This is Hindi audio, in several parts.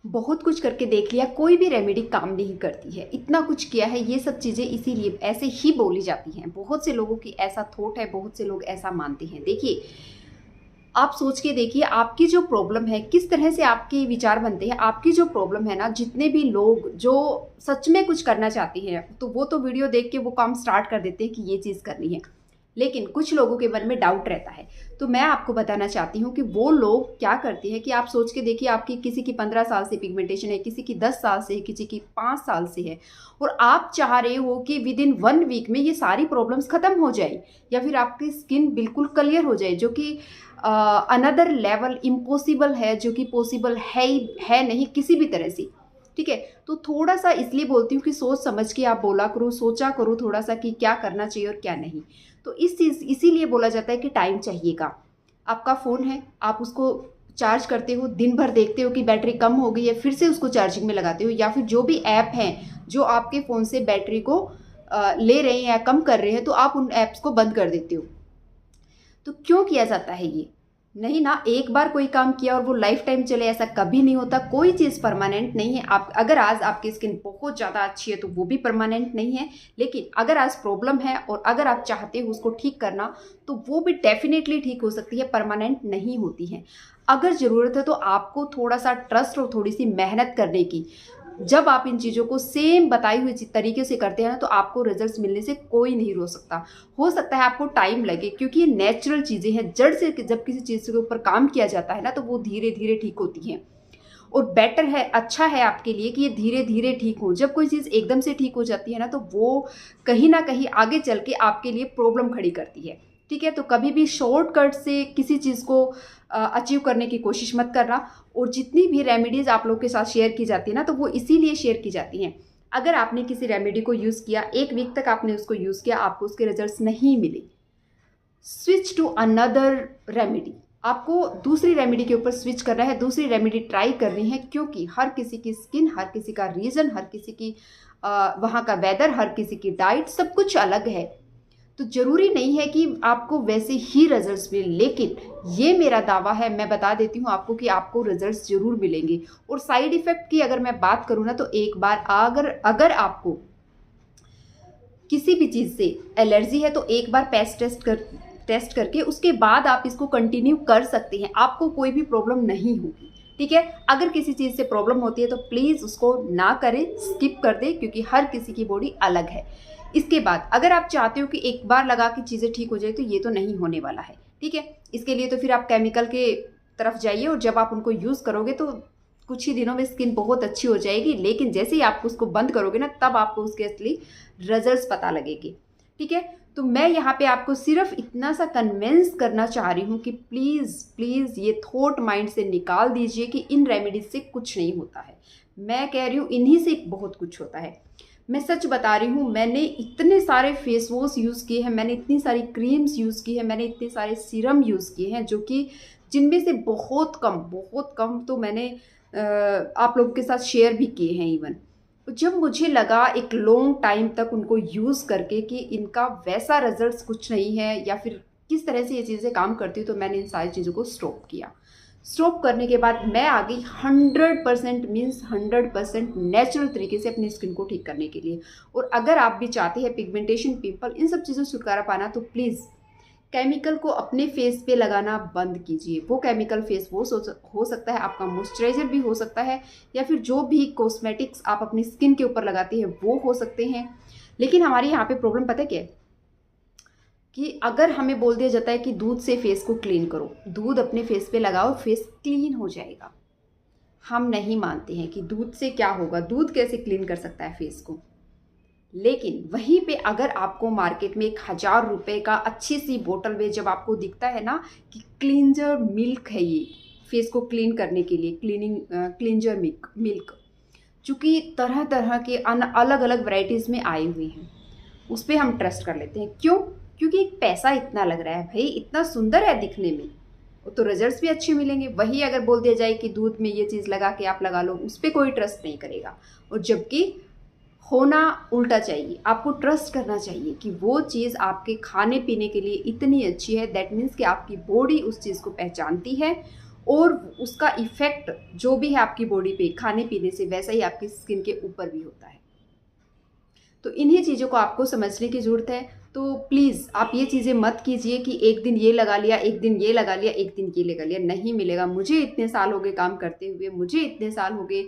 बहुत कुछ करके देख लिया, कोई भी रेमेडी काम नहीं करती है। इतना कुछ किया है, ये सब चीज़ें इसीलिए ऐसे ही बोली जाती हैं। बहुत से लोगों की ऐसा थॉट है, बहुत से लोग ऐसा मानते हैं। देखिए, आप सोच के देखिए आपकी जो प्रॉब्लम है, किस तरह से आपके विचार बनते हैं। आपकी जो प्रॉब्लम है ना, जितने भी लोग जो सच में कुछ करना चाहते हैं तो वो तो वीडियो देख के वो काम स्टार्ट कर देते हैं कि ये चीज़ करनी है, लेकिन कुछ लोगों के मन में डाउट रहता है। तो मैं आपको बताना चाहती हूँ कि वो लोग क्या करते हैं कि आप सोच के देखिए, आपकी किसी की 15 साल से पिगमेंटेशन है, किसी की 10 साल से है, किसी की 5 साल से है, और आप चाह रहे हो कि विद इन 1 वीक में ये सारी प्रॉब्लम्स खत्म हो जाए या फिर आपकी स्किन बिल्कुल क्लियर हो जाए, जो कि अनदर लेवल इम्पॉसिबल है, जो कि पॉसिबल है ही है नहीं किसी भी तरह से। ठीक है, तो थोड़ा सा इसलिए बोलती हूँ कि सोच समझ के आप बोला करो, सोचा करो थोड़ा सा कि क्या करना चाहिए और क्या नहीं। तो इस चीज़ इसीलिए बोला जाता है कि टाइम चाहिएगा। आपका फ़ोन है, आप उसको चार्ज करते हो, दिन भर देखते हो कि बैटरी कम हो गई है, फिर से उसको चार्जिंग में लगाते हो, या फिर जो भी ऐप हैं जो आपके फ़ोन से बैटरी को ले रहे हैं या कम कर रहे हैं, तो आप उन ऐप्स को बंद कर देते हो। तो क्यों किया जाता है ये? नहीं ना, एक बार कोई काम किया और वो लाइफ टाइम चले, ऐसा कभी नहीं होता। कोई चीज़ परमानेंट नहीं है। आप अगर आज आपकी स्किन बहुत ज़्यादा अच्छी है तो वो भी परमानेंट नहीं है, लेकिन अगर आज प्रॉब्लम है और अगर आप चाहते हो उसको ठीक करना तो वो भी डेफिनेटली ठीक हो सकती है, परमानेंट नहीं होती है। अगर ज़रूरत है तो आपको थोड़ा सा ट्रस्ट और थोड़ी सी मेहनत करने की। जब आप इन चीज़ों को सेम बताई हुई तरीके से करते हैं ना, तो आपको रिजल्ट्स मिलने से कोई नहीं रोक सकता। हो सकता है आपको टाइम लगे, क्योंकि ये नेचुरल चीज़ें हैं। जड़ से जब किसी चीज़ के ऊपर काम किया जाता है ना, तो वो धीरे धीरे ठीक होती हैं। और बेटर है, अच्छा है आपके लिए कि ये धीरे धीरे ठीक हो। जब कोई चीज़ एकदम से ठीक हो जाती है ना, तो वो कहीं ना कहीं आगे चल के आपके लिए प्रॉब्लम खड़ी करती है। ठीक है, तो कभी भी शॉर्टकट से किसी चीज़ को अचीव करने की कोशिश मत करना। और जितनी भी रेमेडीज़ आप लोग के साथ शेयर की जाती है ना, तो वो इसीलिए शेयर की जाती हैं। अगर आपने किसी रेमेडी को यूज़ किया, 1 वीक तक आपने उसको यूज़ किया, आपको उसके रिजल्ट्स नहीं मिले, स्विच टू अनदर रेमेडी। आपको दूसरी रेमेडी के ऊपर स्विच करना है, दूसरी रेमेडी ट्राई करनी है, क्योंकि हर किसी की स्किन, हर किसी का रीजन, हर किसी की वहाँ का वेदर, हर किसी की डाइट, सब कुछ अलग है। तो ज़रूरी नहीं है कि आपको वैसे ही रिजल्ट्स मिले, लेकिन ये मेरा दावा है, मैं बता देती हूँ आपको कि आपको रिजल्ट्स ज़रूर मिलेंगे। और साइड इफ़ेक्ट की अगर मैं बात करूँ ना, तो एक बार अगर आपको किसी भी चीज़ से एलर्जी है तो एक बार टेस्ट करके उसके बाद आप इसको कंटिन्यू कर सकते हैं, आपको कोई भी प्रॉब्लम नहीं होगी। ठीक है, अगर किसी चीज़ से प्रॉब्लम होती है तो प्लीज़ उसको ना करें, स्किप कर दें, क्योंकि हर किसी की बॉडी अलग है। इसके बाद अगर आप चाहते हो कि एक बार लगा के चीज़ें ठीक हो जाए, तो ये तो नहीं होने वाला है। ठीक है, इसके लिए तो फिर आप केमिकल के तरफ जाइए, और जब आप उनको यूज़ करोगे तो कुछ ही दिनों में स्किन बहुत अच्छी हो जाएगी, लेकिन जैसे ही आप उसको बंद करोगे ना, तब आपको उसके असली रिजल्ट्स पता लगेंगे। ठीक है, तो मैं यहाँ पे आपको सिर्फ इतना सा कन्विंस करना चाह रही हूँ कि प्लीज़ प्लीज़ ये थॉट माइंड से निकाल दीजिए कि इन रेमेडीज से कुछ नहीं होता है। मैं कह रही हूँ इन्हीं से बहुत कुछ होता है। मैं सच बता रही हूँ, मैंने इतने सारे फेस वॉश यूज़ किए हैं, मैंने इतनी सारी क्रीम्स यूज़ की है, मैंने इतने सारे सीरम यूज़ किए हैं, जो कि जिनमें से बहुत कम तो मैंने आप लोगों के साथ शेयर भी किए हैं इवन। जब मुझे लगा एक लॉन्ग टाइम तक उनको यूज़ करके कि इनका वैसा रिजल्ट्स कुछ नहीं है, या फिर किस तरह से ये चीज़ें काम करती, तो मैंने इन सारी चीज़ों को स्टॉप किया। स्टॉप करने के बाद मैं आ गई 100% मीन्स 100% नेचुरल तरीके से अपनी स्किन को ठीक करने के लिए। और अगर आप भी चाहते हैं पिगमेंटेशन, पिंपल, इन सब चीज़ों से छुटकारा पाना, तो प्लीज़ केमिकल को अपने फेस पे लगाना बंद कीजिए। वो केमिकल फेस वॉश हो सकता है, आपका मॉइस्चराइजर भी हो सकता है, या फिर जो भी कॉस्मेटिक्स आप अपनी स्किन के ऊपर लगाते हैं वो हो सकते हैं। लेकिन हमारे यहाँ पे प्रॉब्लम पता है क्या है, कि अगर हमें बोल दिया जाता है कि दूध से फेस को क्लीन करो, दूध अपने फेस पे लगाओ, फेस क्लीन हो जाएगा। हम नहीं मानते हैं कि दूध से क्या होगा, दूध कैसे क्लीन कर सकता है फेस को। लेकिन वहीं पे अगर आपको मार्केट में 1000 रुपये का अच्छी सी बोतल में जब आपको दिखता है ना कि क्लींजर मिल्क है, ये फेस को क्लीन करने के लिए क्लींजर मिल्क, चूँकि तरह तरह के अलग अलग वैरायटीज़ में आए हुए हैं, उस पर हम ट्रस्ट कर लेते हैं। क्यों? क्योंकि पैसा इतना लग रहा है भाई, इतना सुंदर है दिखने में, तो रिजल्ट्स भी अच्छे मिलेंगे। वही अगर बोल दिया जाए कि दूध में ये चीज़ लगा के आप लगा लो, उस पर कोई ट्रस्ट नहीं करेगा। और जबकि होना उल्टा चाहिए, आपको ट्रस्ट करना चाहिए कि वो चीज़ आपके खाने पीने के लिए इतनी अच्छी है, दैट मीन्स कि आपकी बॉडी उस चीज़ को पहचानती है और उसका इफ़ेक्ट जो भी है आपकी बॉडी पे खाने पीने से, वैसा ही आपकी स्किन के ऊपर भी होता है। तो इन्हीं चीज़ों को आपको समझने की ज़रूरत है। तो प्लीज़ आप ये चीज़ें मत कीजिए कि एक दिन ये लगा लिया, एक दिन ये लगा लिया, एक दिन ये लगा लिया, नहीं मिलेगा। मुझे इतने साल हो गए काम करते हुए, मुझे इतने साल हो गए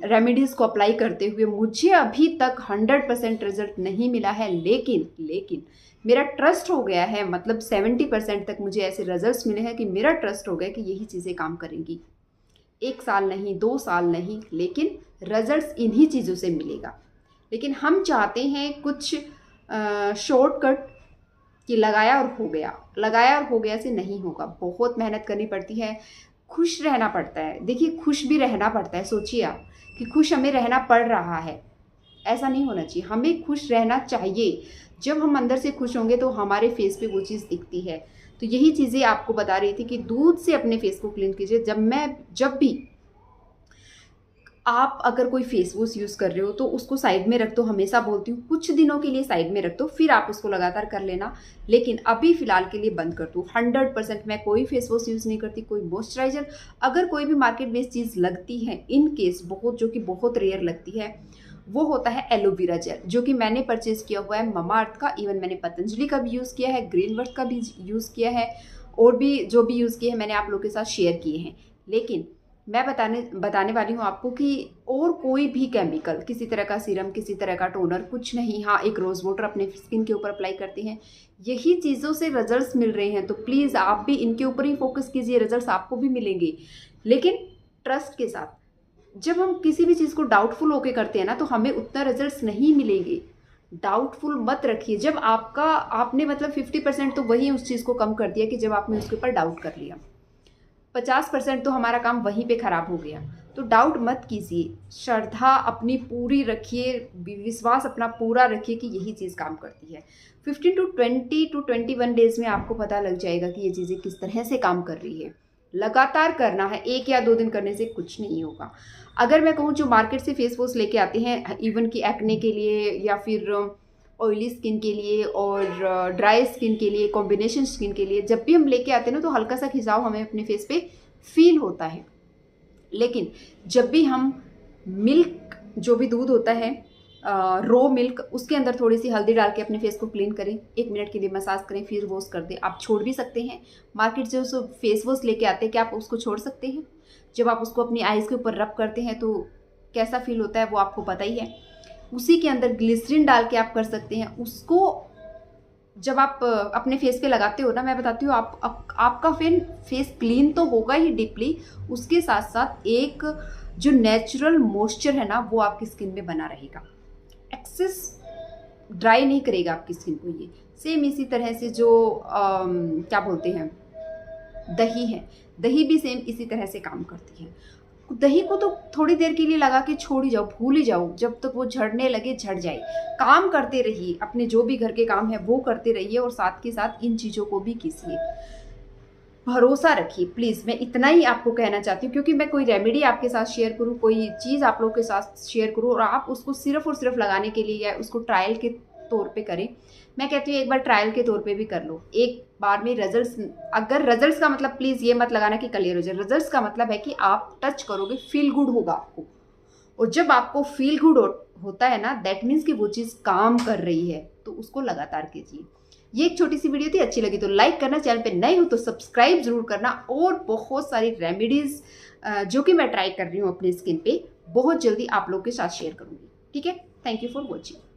रेमेडीज़ को अप्लाई करते हुए, मुझे अभी तक 100% रिजल्ट नहीं मिला है। लेकिन मेरा ट्रस्ट हो गया है, मतलब 70% तक मुझे ऐसे रिजल्ट्स मिले हैं कि मेरा ट्रस्ट हो गया कि यही चीज़ें काम करेंगी। 1 साल नहीं, 2 साल नहीं, लेकिन रिजल्ट्स इन्हीं चीज़ों से मिलेगा। लेकिन हम चाहते हैं कुछ शॉर्टकट कि लगाया और हो गया, लगाया और हो गया से नहीं होगा। बहुत मेहनत करनी पड़ती है, खुश रहना पड़ता है। देखिए, खुश भी रहना पड़ता है। सोचिए आप कि खुश हमें रहना पड़ रहा है, ऐसा नहीं होना चाहिए। हमें खुश रहना चाहिए। जब हम अंदर से खुश होंगे तो हमारे फेस पे वो चीज़ दिखती है। तो यही चीज़ें आपको बता रही थी कि दूध से अपने फेस को क्लीन कीजिए। जब भी आप अगर कोई फेस वॉश यूज़ कर रहे हो तो उसको साइड में रख दो। हमेशा बोलती हूँ कुछ दिनों के लिए साइड में रख दो, फिर आप उसको लगातार कर लेना। लेकिन अभी फ़िलहाल के लिए बंद कर दो। 100% मैं कोई फेस वॉश यूज़ नहीं करती, कोई मॉइस्चराइज़र। अगर कोई भी मार्केट बेस्ड चीज़ लगती है, इन केस बहुत, जो कि बहुत रेयर लगती है, वो होता है एलोवेरा जेल, जो कि मैंने परचेज़ किया हुआ है ममाअर्थ का। इवन मैंने पतंजलि का भी यूज़ किया है, ग्रीनवर्थ का भी यूज़ किया है, और भी जो भी यूज़ किए हैं मैंने आप लोगों के साथ शेयर किए हैं। लेकिन मैं बताने वाली हूँ आपको कि और कोई भी केमिकल, किसी तरह का सीरम, किसी तरह का टोनर, कुछ नहीं। हाँ, एक रोज़ वाटर अपने स्किन के ऊपर अप्लाई करते हैं, यही चीज़ों से रिजल्ट्स मिल रहे हैं। तो प्लीज़ आप भी इनके ऊपर ही फोकस कीजिए, रिजल्ट्स आपको भी मिलेंगे, लेकिन ट्रस्ट के साथ। जब हम किसी भी चीज़ को डाउटफुल होके करते हैं ना, तो हमें उतना रिजल्ट्स नहीं मिलेंगे। डाउटफुल मत रखिए। जब आपने मतलब 50% तो वही उस चीज़ को कम कर दिया कि जब आपने उसके ऊपर डाउट कर लिया। 50% तो हमारा काम वहीं पे ख़राब हो गया। तो डाउट मत कीजिए, श्रद्धा अपनी पूरी रखिए, विश्वास अपना पूरा रखिए कि यही चीज़ काम करती है। 15 टू 20 टू 21 डेज़ में आपको पता लग जाएगा कि ये चीज़ें किस तरह से काम कर रही है। लगातार करना है, 1 या 2 दिन करने से कुछ नहीं होगा। अगर मैं कहूँ, जो मार्केट से फेस वॉश लेके आते हैं, इवन कि एक्ने के लिए या फिर ऑयली स्किन के लिए और ड्राई स्किन के लिए, कॉम्बिनेशन स्किन के लिए, जब भी हम लेके आते हैं ना, तो हल्का सा खिंचाव हमें अपने फेस पे फील होता है। लेकिन जब भी हम मिल्क, जो भी दूध होता है, रो मिल्क, उसके अंदर थोड़ी सी हल्दी डाल के अपने फेस को क्लीन करें, 1 मिनट के लिए मसाज करें, फिर वॉश कर दें। आप छोड़ भी सकते हैं। मार्केट से जो फेस वॉश लेके आते हैं, क्या आप उसको छोड़ सकते हैं? जब आप उसको अपनी आइज़ के ऊपर रब करते हैं तो कैसा फील होता है वो आपको पता ही है। उसी के अंदर ग्लिसरीन डाल के आप कर सकते हैं। उसको जब आप अपने फेस पे लगाते हो ना, मैं बताती हूँ, आपका फेस क्लीन तो होगा ही डीपली, उसके साथ साथ एक जो नेचुरल मॉइस्चर है ना, वो आपकी स्किन में बना रहेगा। एक्सेस ड्राई नहीं करेगा आपकी स्किन को ये। सेम इसी तरह से जो क्या बोलते हैं, दही है, दही भी सेम इसी तरह से काम करती है। दही को तो थोड़ी देर के लिए लगा के छोड़ ही जाओ, भूल ही जाओ, जब तक वो झड़ने लगे झड़ जाए। काम करते रहिए, अपने जो भी घर के काम है वो करते रहिए, और साथ के साथ इन चीज़ों को भी कीजिए। भरोसा रखिए प्लीज़, मैं इतना ही आपको कहना चाहती हूँ, क्योंकि मैं कोई रेमेडी आपके साथ शेयर करूँ, कोई चीज़ आप लोगों के साथ शेयर करूँ और आप उसको सिर्फ और सिर्फ लगाने के लिए या उसको ट्रायल के तौर पे करें, मैं कहती हूँ एक बार ट्रायल के तौर पे भी कर लो। एक बार में रिजल्ट्स, अगर रिजल्ट्स का मतलब प्लीज़ ये मत लगाना कि क्लियर हो जाए। रिजल्ट्स का मतलब है कि आप टच करोगे, फील गुड होगा आपको, और जब आपको फील गुड होता है ना, दैट मीन्स कि वो चीज़ काम कर रही है। तो उसको लगातार कीजिए। ये एक छोटी सी वीडियो थी, अच्छी लगी तो लाइक करना, चैनल पे नए हो तो सब्सक्राइब जरूर करना। और बहुत सारी रेमेडीज़ जो कि मैं ट्राई कर रही हूँ अपनी स्किन पे, बहुत जल्दी आप लोग के साथ शेयर करूँगी। ठीक है, थैंक यू फॉर वॉचिंग।